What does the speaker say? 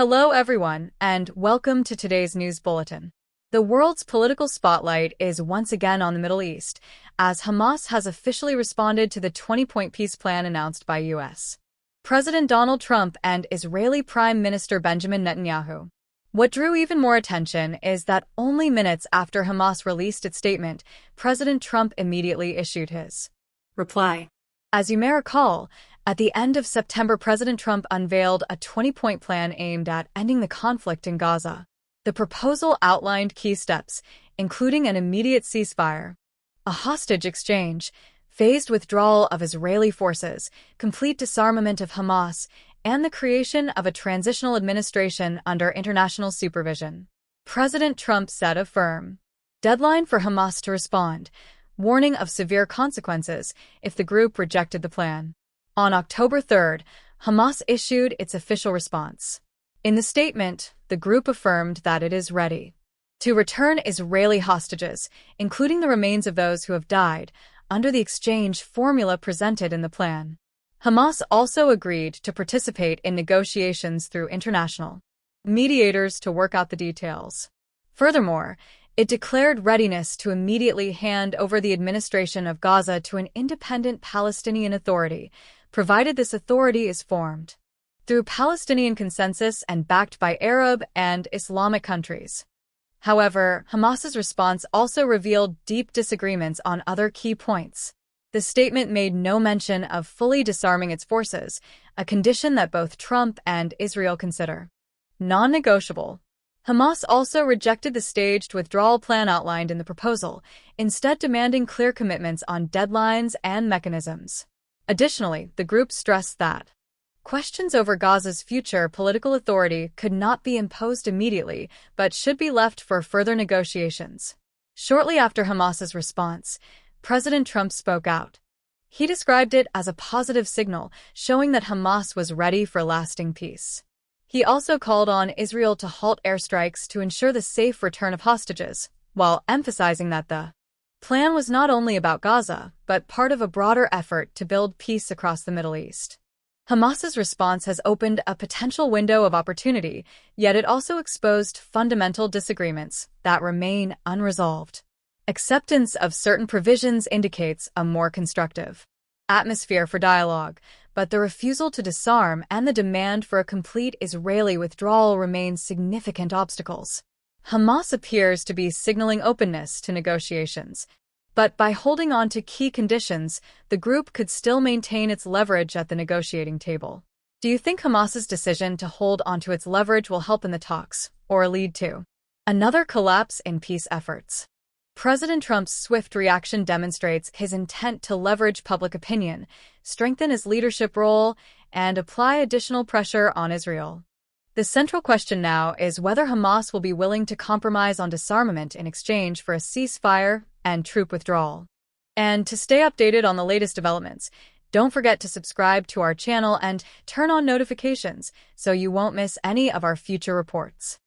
Hello everyone, and welcome to today's news bulletin. The world's political spotlight is once again on the Middle East, as Hamas has officially responded to the 20-point peace plan announced by U.S. President Donald Trump and Israeli Prime Minister Benjamin Netanyahu. What drew even more attention is that only minutes after Hamas released its statement, President Trump immediately issued his reply. As you may recall, at the end of September, President Trump unveiled a 20-point plan aimed at ending the conflict in Gaza. The proposal outlined key steps, including an immediate ceasefire, a hostage exchange, phased withdrawal of Israeli forces, complete disarmament of Hamas, and the creation of a transitional administration under international supervision. President Trump set a firm deadline for Hamas to respond, warning of severe consequences if the group rejected the plan. On October 3rd, Hamas issued its official response. In the statement, the group affirmed that it is ready to return Israeli hostages, including the remains of those who have died, under the exchange formula presented in the plan. Hamas also agreed to participate in negotiations through international mediators to work out the details. Furthermore, it declared readiness to immediately hand over the administration of Gaza to an independent Palestinian authority, provided this authority is formed through Palestinian consensus and backed by Arab and Islamic countries. However, Hamas's response also revealed deep disagreements on other key points. The statement made no mention of fully disarming its forces, a condition that both Trump and Israel consider non-negotiable. Hamas also rejected the staged withdrawal plan outlined in the proposal, instead demanding clear commitments on deadlines and mechanisms. Additionally, the group stressed that questions over Gaza's future political authority could not be imposed immediately, but should be left for further negotiations. Shortly after Hamas's response, President Trump spoke out. He described it as a positive signal, showing that Hamas was ready for lasting peace. He also called on Israel to halt airstrikes to ensure the safe return of hostages, while emphasizing that the plan was not only about Gaza, but part of a broader effort to build peace across the Middle East. Hamas's response has opened a potential window of opportunity, yet it also exposed fundamental disagreements that remain unresolved. Acceptance of certain provisions indicates a more constructive atmosphere for dialogue, but the refusal to disarm and the demand for a complete Israeli withdrawal remain significant obstacles. Hamas appears to be signaling openness to negotiations, but by holding on to key conditions, the group could still maintain its leverage at the negotiating table. Do you think Hamas's decision to hold onto its leverage will help in the talks, or lead to another collapse in peace efforts? President Trump's swift reaction demonstrates his intent to leverage public opinion, strengthen his leadership role, and apply additional pressure on Israel. The central question now is whether Hamas will be willing to compromise on disarmament in exchange for a ceasefire and troop withdrawal. And to stay updated on the latest developments, don't forget to subscribe to our channel and turn on notifications so you won't miss any of our future reports.